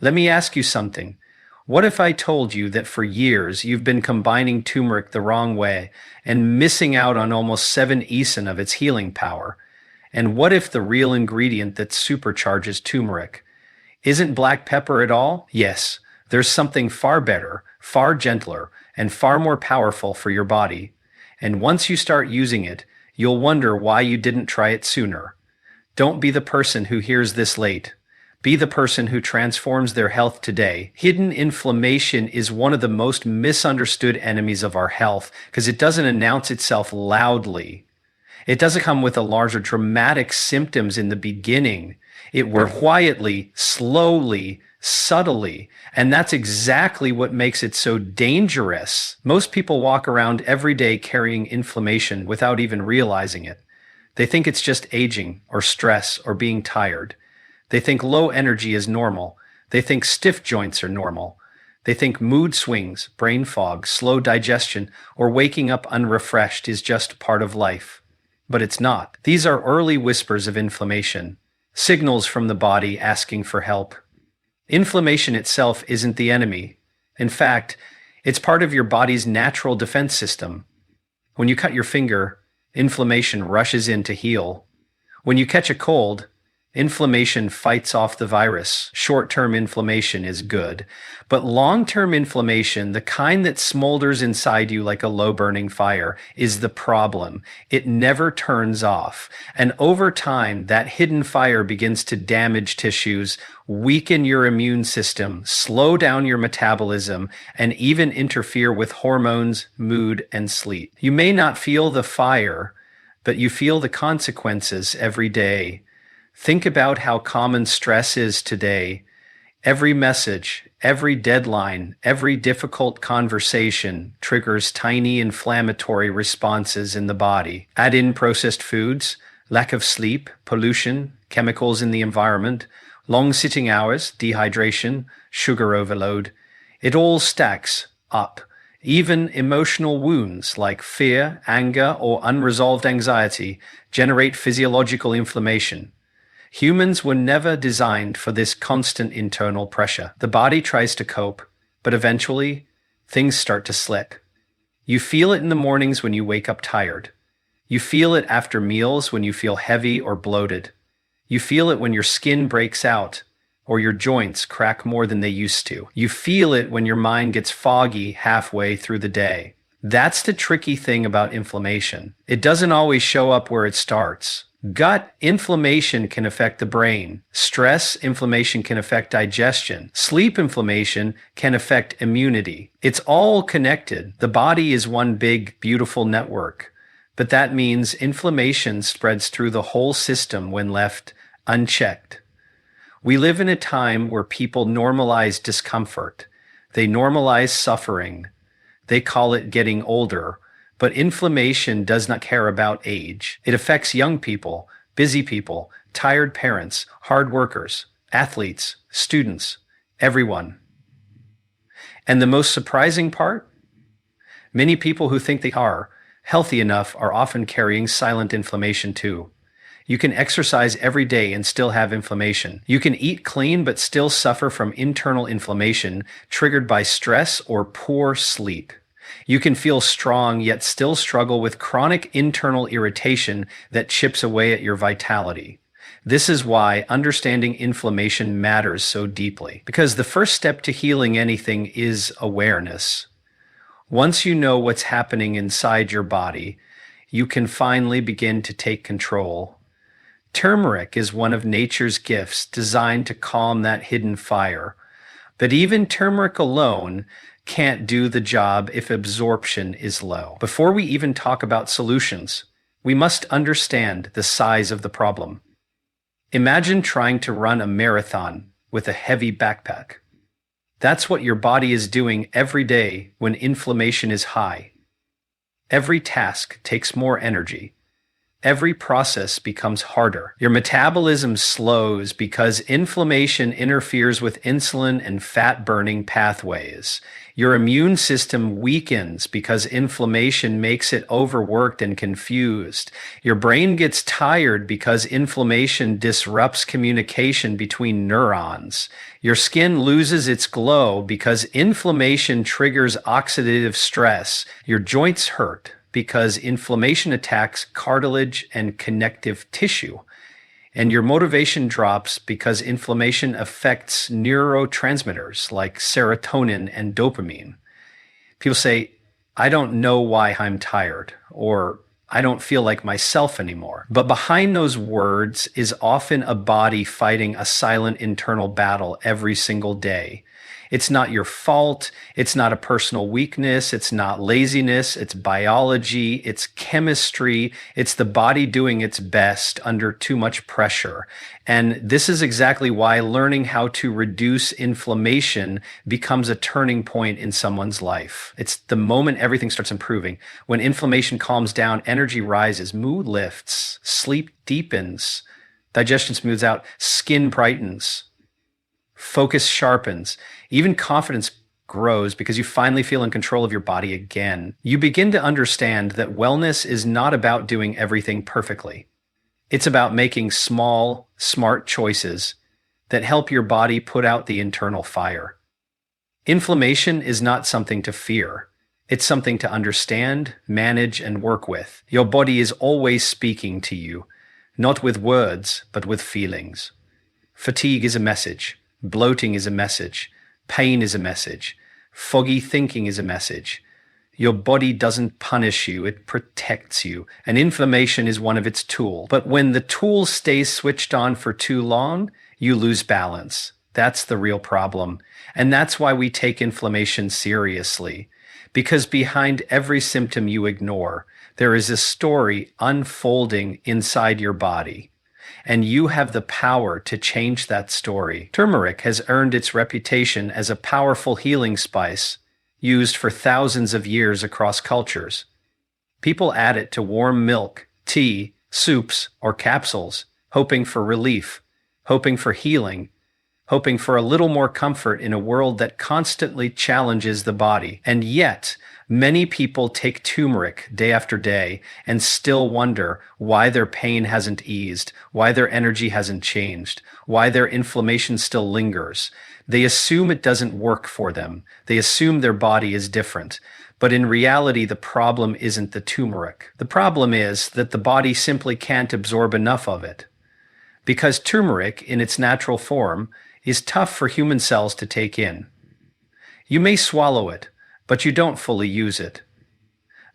Let me ask you something. What if I told you that for years you've been combining turmeric the wrong way and missing out on almost 7 of its healing power? And what if the real ingredient that supercharges turmeric isn't black pepper at all? Yes, there's something far better, far gentler, and far more powerful for your body. And once you start using it, you'll wonder why you didn't try it sooner. Don't be the person who hears this late. Be the person who transforms their health today. Hidden inflammation is one of the most misunderstood enemies of our health because it doesn't announce itself loudly. It doesn't come with a large or dramatic symptoms in the beginning. It works quietly, slowly, subtly, and that's exactly what makes it so dangerous. Most people walk around every day carrying inflammation without even realizing it. They think it's just aging or stress or being tired. They think low energy is normal. They think stiff joints are normal. They think mood swings, brain fog, slow digestion, or waking up unrefreshed is just part of life. But it's not. These are early whispers of inflammation, signals from the body asking for help. Inflammation itself isn't the enemy. In fact, it's part of your body's natural defense system. When you cut your finger, inflammation rushes in to heal. When you catch a cold, inflammation fights off the virus. Short-term inflammation is good, but long-term inflammation, the kind that smolders inside you like a low-burning fire, is the problem. It never turns off, and over time, that hidden fire begins to damage tissues, weaken your immune system, slow down your metabolism, and even interfere with hormones, mood, and sleep. You may not feel the fire, but you feel the consequences every day. Think about how common stress is today. Every message, every deadline, every difficult conversation triggers tiny inflammatory responses in the body. Add in processed foods, lack of sleep, pollution, chemicals in the environment, long sitting hours, dehydration, sugar overload. It all stacks up. Even emotional wounds like fear, anger, or unresolved anxiety generate physiological inflammation. Humans were never designed for this constant internal pressure. The body tries to cope, but eventually, things start to slip. You feel it in the mornings when you wake up tired. You feel it after meals when you feel heavy or bloated. You feel it when your skin breaks out or your joints crack more than they used to. You feel it when your mind gets foggy halfway through the day. That's the tricky thing about inflammation. It doesn't always show up where it starts. Gut inflammation can affect the brain. Stress inflammation can affect digestion. Sleep inflammation can affect immunity. It's all connected. The body is one big, beautiful network. But that means inflammation spreads through the whole system when left unchecked. We live in a time where people normalize discomfort. They normalize suffering. They call it getting older. But inflammation does not care about age. It affects young people, busy people, tired parents, hard workers, athletes, students, everyone. And the most surprising part? Many people who think they are healthy enough are often carrying silent inflammation too. You can exercise every day and still have inflammation. You can eat clean but still suffer from internal inflammation triggered by stress or poor sleep. You can feel strong yet still struggle with chronic internal irritation that chips away at your vitality. This is why understanding inflammation matters so deeply, because the first step to healing anything is awareness. Once you know what's happening inside your body, you can finally begin to take control. Turmeric is one of nature's gifts designed to calm that hidden fire. But even turmeric alone can't do the job if absorption is low. Before we even talk about solutions, we must understand the size of the problem. Imagine trying to run a marathon with a heavy backpack. That's what your body is doing every day when inflammation is high. Every task takes more energy. every process becomes harder. Your metabolism slows because inflammation interferes with insulin and fat-burning pathways. Your immune system weakens because inflammation makes it overworked and confused. Your brain gets tired because inflammation disrupts communication between neurons. Your skin loses its glow because inflammation triggers oxidative stress. Your joints hurt because inflammation attacks cartilage and connective tissue. And your motivation drops because inflammation affects neurotransmitters like serotonin and dopamine. People say, I don't know why I'm tired, or I don't feel like myself anymore. But behind those words is often a body fighting a silent internal battle every single day. It's not your fault. It's not a personal weakness. It's not laziness. It's biology. It's chemistry. It's the body doing its best under too much pressure. And this is exactly why learning how to reduce inflammation becomes a turning point in someone's life. It's the moment everything starts improving. When inflammation calms down, energy rises, mood lifts, sleep deepens, digestion smooths out, skin brightens, focus sharpens. Even confidence grows because you finally feel in control of your body again. You begin to understand that wellness is not about doing everything perfectly. It's about making small, smart choices that help your body put out the internal fire. Inflammation is not something to fear. It's something to understand, manage, and work with. Your body is always speaking to you, not with words, but with feelings. Fatigue is a message. Bloating is a message. Pain is a message. Foggy thinking is a message. Your body doesn't punish you, it protects you. And inflammation is one of its tools. But when the tool stays switched on for too long, you lose balance. That's the real problem. And that's why we take inflammation seriously. Because behind every symptom you ignore, there is a story unfolding inside your body. And you have the power to change that story. Turmeric has earned its reputation as a powerful healing spice used for thousands of years across cultures. People add it to warm milk, tea, soups, or capsules, hoping for relief, hoping for healing, hoping for a little more comfort in a world that constantly challenges the body. And yet, many people take turmeric day after day and still wonder why their pain hasn't eased, why their energy hasn't changed, why their inflammation still lingers. They assume it doesn't work for them. They assume their body is different. But in reality, the problem isn't the turmeric. The problem is that the body simply can't absorb enough of it. Because turmeric, in its natural form, is tough for human cells to take in. You may swallow it, but you don't fully use it.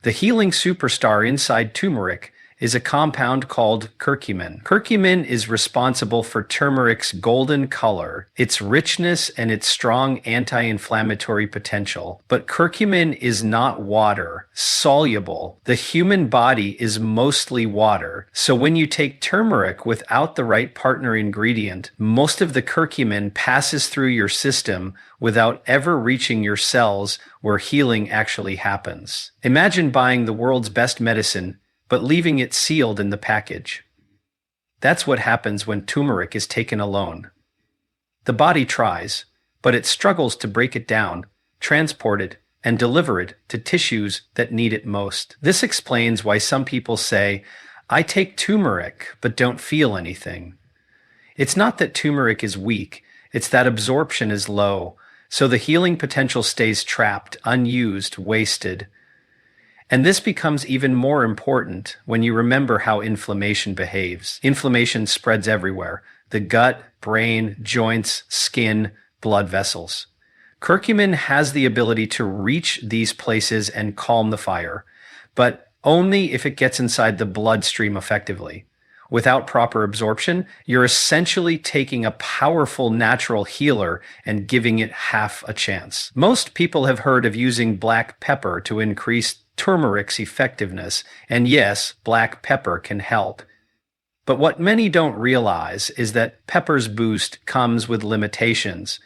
The healing superstar inside turmeric is a compound called curcumin. Curcumin is responsible for turmeric's golden color, its richness, and its strong anti-inflammatory potential. But curcumin is not water, soluble. The human body is mostly water. So when you take turmeric without the right partner ingredient, most of the curcumin passes through your system without ever reaching your cells where healing actually happens. Imagine buying the world's best medicine but leaving it sealed in the package. That's what happens when turmeric is taken alone. The body tries, but it struggles to break it down, transport it, and deliver it to tissues that need it most. This explains why some people say, I take turmeric but don't feel anything. It's not that turmeric is weak, it's that absorption is low, so the healing potential stays trapped, unused, wasted. And this becomes even more important when you remember how inflammation behaves. Inflammation spreads everywhere: the gut, brain, joints, skin, blood vessels. Curcumin has the ability to reach these places and calm the fire, but only if it gets inside the bloodstream effectively. Without proper absorption, you're essentially taking a powerful natural healer and giving it half a chance. Most people have heard of using black pepper to increase turmeric's effectiveness, and yes, black pepper can help. But what many don't realize is that pepper's boost comes with limitations.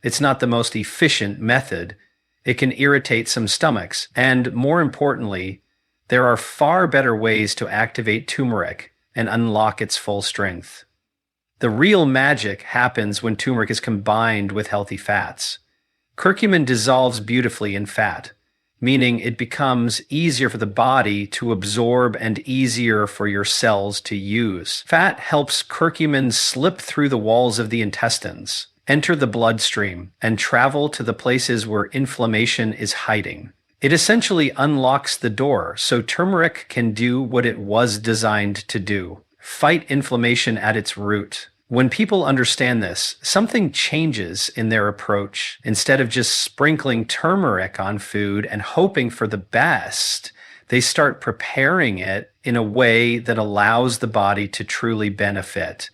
It's not the most efficient method. It can irritate some stomachs, and more importantly, There are far better ways to activate turmeric and unlock its full strength. The real magic happens when turmeric is combined with healthy fats. Curcumin dissolves beautifully in fat, meaning it becomes easier for the body to absorb and easier for your cells to use. Fat helps curcumin slip through the walls of the intestines, enter the bloodstream, and travel to the places where inflammation is hiding. It essentially unlocks the door so turmeric can do what it was designed to do: fight inflammation at its root. When people understand this, something changes in their approach. Instead of just sprinkling turmeric on food and hoping for the best, they start preparing it in a way that allows the body to truly benefit.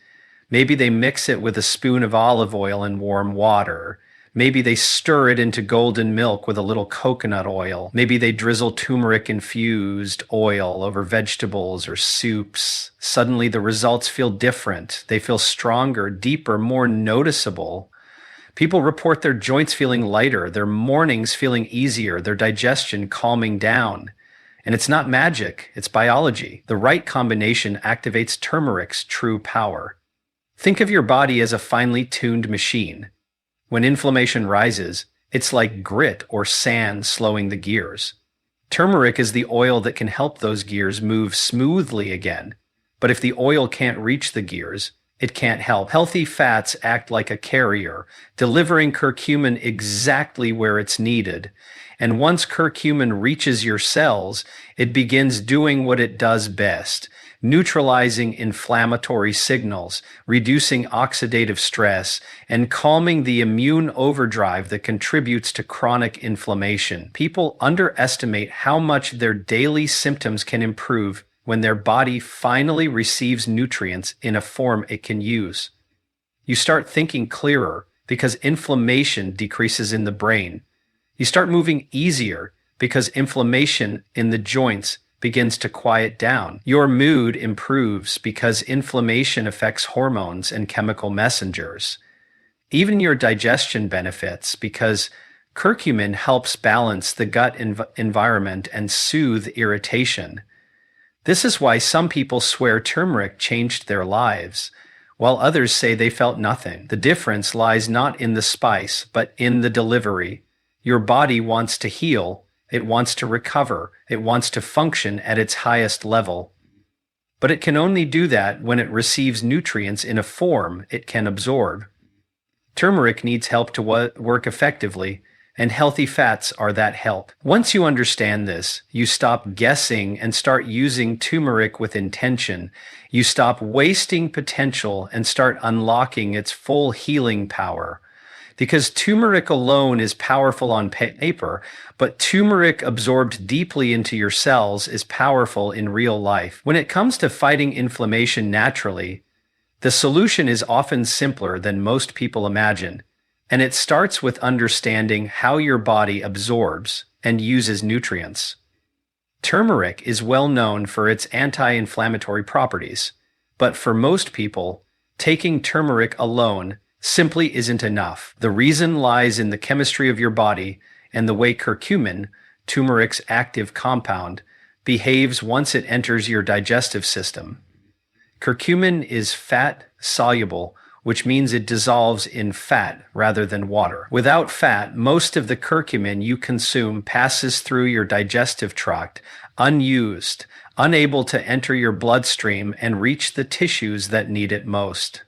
Maybe they mix it with a spoon of olive oil in warm water. Maybe they stir it into golden milk with a little coconut oil. Maybe they drizzle turmeric-infused oil over vegetables or soups. Suddenly the results feel different. They feel stronger, deeper, more noticeable. People report their joints feeling lighter, their mornings feeling easier, their digestion calming down. And it's not magic, it's biology. The right combination activates turmeric's true power. Think of your body as a finely tuned machine. When inflammation rises, it's like grit or sand slowing the gears. Turmeric is the oil that can help those gears move smoothly again. But if the oil can't reach the gears, it can't help. Healthy fats act like a carrier, delivering curcumin exactly where it's needed. And once curcumin reaches your cells, it begins doing what it does best: neutralizing inflammatory signals, reducing oxidative stress, and calming the immune overdrive that contributes to chronic inflammation. People underestimate how much their daily symptoms can improve when their body finally receives nutrients in a form it can use. You start thinking clearer because inflammation decreases in the brain. You start moving easier because inflammation in the joints begins to quiet down. Your mood improves because inflammation affects hormones and chemical messengers. Even your digestion benefits because curcumin helps balance the gut environment and soothe irritation. This is why some people swear turmeric changed their lives, while others say they felt nothing. The difference lies not in the spice, but in the delivery. Your body wants to heal. It wants to recover. It wants to function at its highest level. But it can only do that when it receives nutrients in a form it can absorb. Turmeric needs help to work effectively, and healthy fats are that help. Once you understand this, you stop guessing and start using turmeric with intention. You stop wasting potential and start unlocking its full healing power. Because turmeric alone is powerful on paper, but turmeric absorbed deeply into your cells is powerful in real life. When it comes to fighting inflammation naturally, the solution is often simpler than most people imagine, and it starts with understanding how your body absorbs and uses nutrients. Turmeric is well known for its anti-inflammatory properties, but for most people, taking turmeric alone simply isn't enough. The reason lies in the chemistry of your body and the way curcumin, turmeric's active compound, behaves once it enters your digestive system. Curcumin is fat-soluble, which means it dissolves in fat rather than water. Without fat, most of the curcumin you consume passes through your digestive tract unused, unable to enter your bloodstream and reach the tissues that need it most.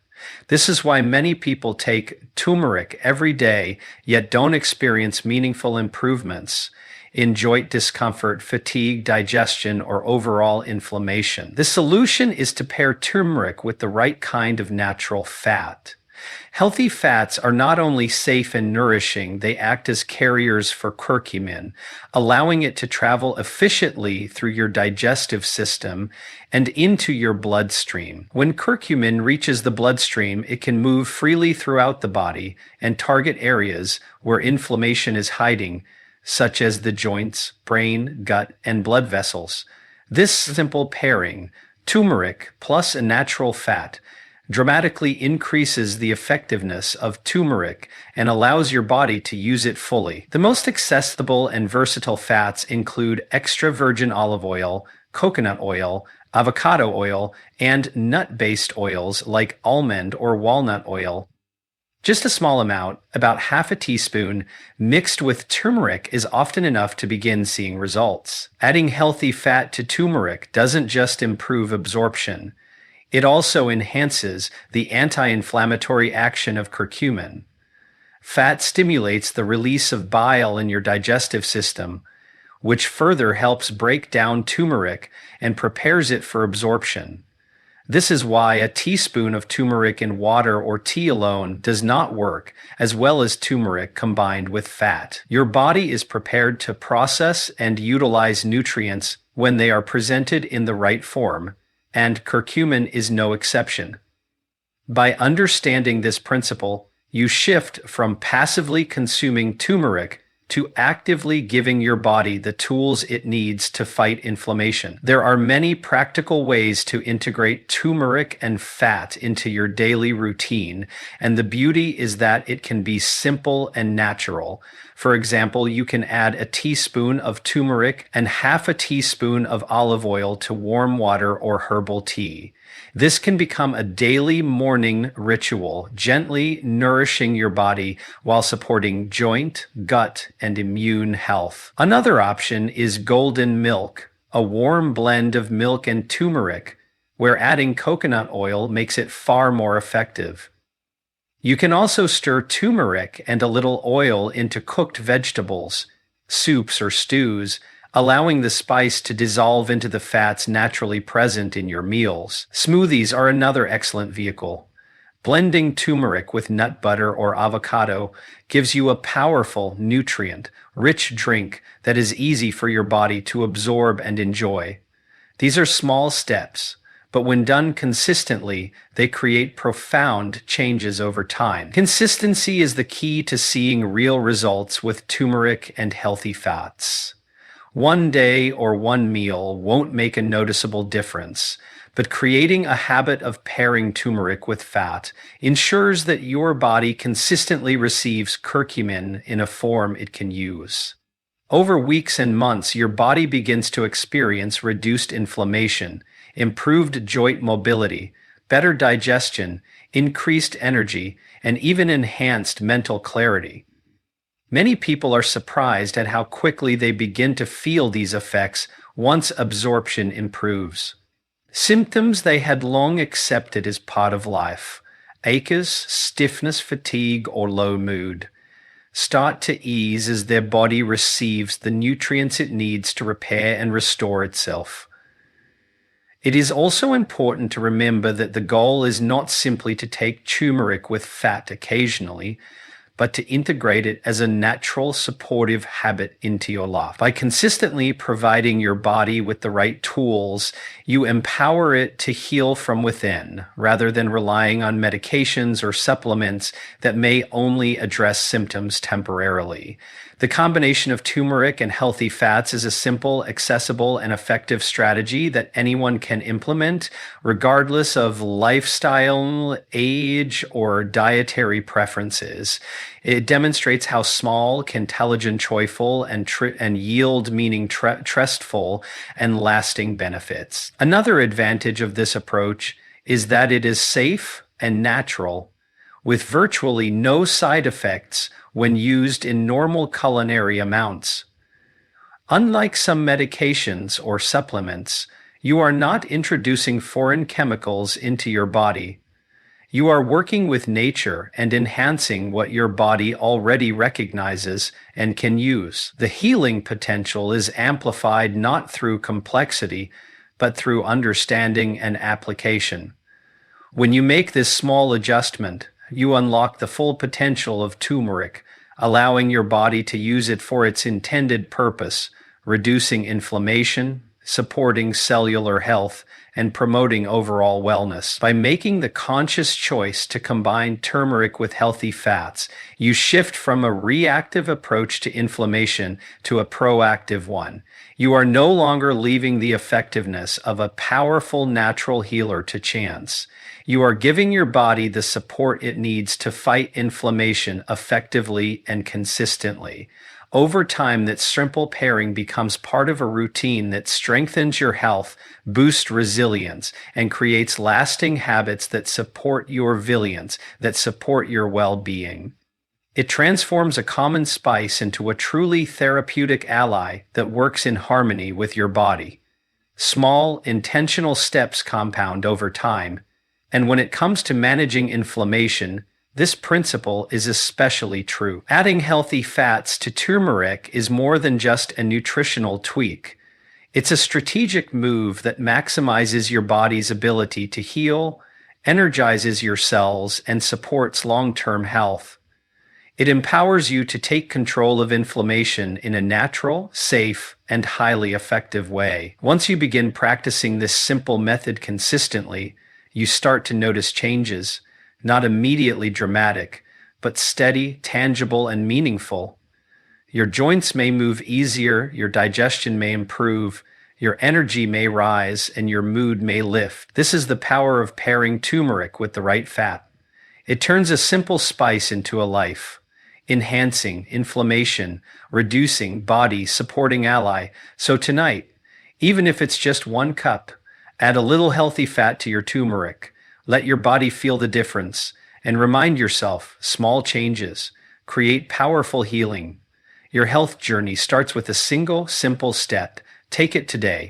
This is why many people take turmeric every day, yet don't experience meaningful improvements in joint discomfort, fatigue, digestion, or overall inflammation. The solution is to pair turmeric with the right kind of natural fat. Healthy fats are not only safe and nourishing, they act as carriers for curcumin, allowing it to travel efficiently through your digestive system and into your bloodstream. When curcumin reaches the bloodstream, it can move freely throughout the body and target areas where inflammation is hiding, such as the joints, brain, gut, and blood vessels. This simple pairing, turmeric plus a natural fat, dramatically increases the effectiveness of turmeric and allows your body to use it fully. The most accessible and versatile fats include extra virgin olive oil, coconut oil, avocado oil, and nut-based oils like almond or walnut oil. Just a small amount, about half a teaspoon, mixed with turmeric is often enough to begin seeing results. Adding healthy fat to turmeric doesn't just improve absorption, it also enhances the anti-inflammatory action of curcumin. Fat stimulates the release of bile in your digestive system, which further helps break down turmeric and prepares it for absorption. This is why a teaspoon of turmeric in water or tea alone does not work, as well as turmeric combined with fat. Your body is prepared to process and utilize nutrients when they are presented in the right form, and curcumin is no exception. By understanding this principle, you shift from passively consuming turmeric to actively giving your body the tools it needs to fight inflammation. There are many practical ways to integrate turmeric and fat into your daily routine, and the beauty is that it can be simple and natural. For example, you can add a teaspoon of turmeric and half a teaspoon of olive oil to warm water or herbal tea. This can become a daily morning ritual, gently nourishing your body while supporting joint, gut, and immune health. Another option is golden milk, a warm blend of milk and turmeric, where adding coconut oil makes it far more effective. You can also stir turmeric and a little oil into cooked vegetables, soups, or stews, allowing the spice to dissolve into the fats naturally present in your meals. Smoothies are another excellent vehicle. Blending turmeric with nut butter or avocado gives you a powerful, nutrient-rich drink that is easy for your body to absorb and enjoy. These are small steps, but when done consistently, they create profound changes over time. Consistency is the key to seeing real results with turmeric and healthy fats. One day or one meal won't make a noticeable difference, but creating a habit of pairing turmeric with fat ensures that your body consistently receives curcumin in a form it can use. Over weeks and months, your body begins to experience reduced inflammation, improved joint mobility, better digestion, increased energy, and even enhanced mental clarity. Many people are surprised at how quickly they begin to feel these effects once absorption improves. Symptoms they had long accepted as part of life, aches, stiffness, fatigue, or low mood, start to ease as their body receives the nutrients it needs to repair and restore itself. It is also important to remember that the goal is not simply to take turmeric with fat occasionally, but to integrate it as a natural supportive habit into your life. By consistently providing your body with the right tools, you empower it to heal from within, rather than relying on medications or supplements that may only address symptoms temporarily. The combination of turmeric and healthy fats is a simple, accessible, and effective strategy that anyone can implement, regardless of lifestyle, age, or dietary preferences. It demonstrates how small, intelligent, joyful, and yield meaning trustful and lasting benefits. Another advantage of this approach is that it is safe and natural, with virtually no side effects when used in normal culinary amounts. Unlike some medications or supplements, you are not introducing foreign chemicals into your body. You are working with nature and enhancing what your body already recognizes and can use. The healing potential is amplified not through complexity, but through understanding and application. When you make this small adjustment, you unlock the full potential of turmeric, allowing your body to use it for its intended purpose, reducing inflammation, supporting cellular health, and promoting overall wellness. By making the conscious choice to combine turmeric with healthy fats, you shift from a reactive approach to inflammation to a proactive one. You are no longer leaving the effectiveness of a powerful natural healer to chance. You are giving your body the support it needs to fight inflammation effectively and consistently. Over time, that simple pairing becomes part of a routine that strengthens your health, boosts resilience, and creates lasting habits that support your resilience, that support your well-being. It transforms a common spice into a truly therapeutic ally that works in harmony with your body. Small, intentional steps compound over time, and when it comes to managing inflammation, this principle is especially true. Adding healthy fats to turmeric is more than just a nutritional tweak. It's a strategic move that maximizes your body's ability to heal, energizes your cells, and supports long-term health. It empowers you to take control of inflammation in a natural, safe, and highly effective way. Once you begin practicing this simple method consistently, you start to notice changes, not immediately dramatic, but steady, tangible, and meaningful. Your joints may move easier, your digestion may improve, your energy may rise, and your mood may lift. This is the power of pairing turmeric with the right fat. It turns a simple spice into a life, enhancing inflammation, reducing body, supporting ally. So tonight, even if it's just 1 cup, add a little healthy fat to your turmeric. Let your body feel the difference, and remind yourself, small changes create powerful healing. Your health journey starts with a single, simple step. Take it today.